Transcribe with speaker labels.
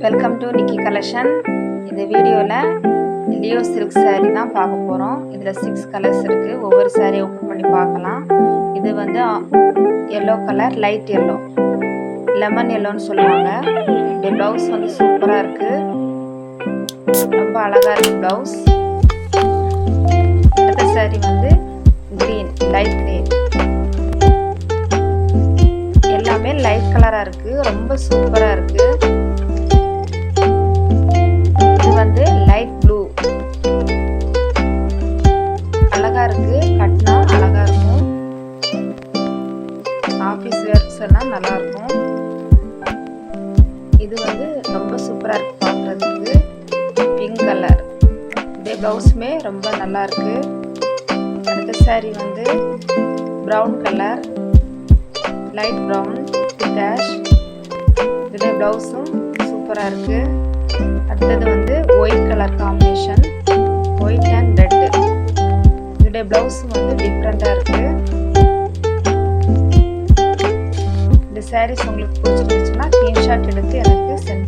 Speaker 1: Welcome to Nikki collection. இந்த வீடியோவில் Leo silk saree தான் பார்க்க போகிறோம். இதில் 6 கலர்ஸ் இருக்குது. ஒவ்வொரு saree ஓப்பன் பண்ணி பார்க்கலாம். இது வந்து yellow colour, light yellow, lemon எல்லோன்னு சொல்லுவாங்க. இந்த ப்ளவுஸ் வந்து சூப்பராக இருக்குது, ரொம்ப அழகாக இருக்குது ப்ளவுஸ். அடுத்த saree வந்து க்ரீன், லைட் க்ரீன், எல்லாமே லைட் கலராக இருக்குது, ரொம்ப சூப்பராக இருக்குது. இது வந்து லைட் ப்ளூ, அழகா இருக்கு, கட்டினா அழகா இருக்கும், ஆஃபீஸ் வேர்ஸ் எல்லாம் நல்லா இருக்கும். இது வந்து ரொம்ப சூப்பரா இருக்கு பார்க்கறதுக்கு. பிங்க் கலர், இந்த ப்ளவுஸுமே ரொம்ப நல்லா இருக்கு. அடுத்த saree வந்து brown colour, light brown with ash, இதோட ப்ளவுஸும் சூப்பராக இருக்கு. அடுத்தது வந்து white colour combination, white and red, இதோட ப்ளவுஸ் வந்து டிஃப்ரெண்ட்டாக இருக்கு. இந்த சாரீஸ் உங்களுக்கு பிடிச்சிருந்துச்சுன்னா ஸ்க்ரீன்ஷாட் எடுத்து எனக்கு சென்ட்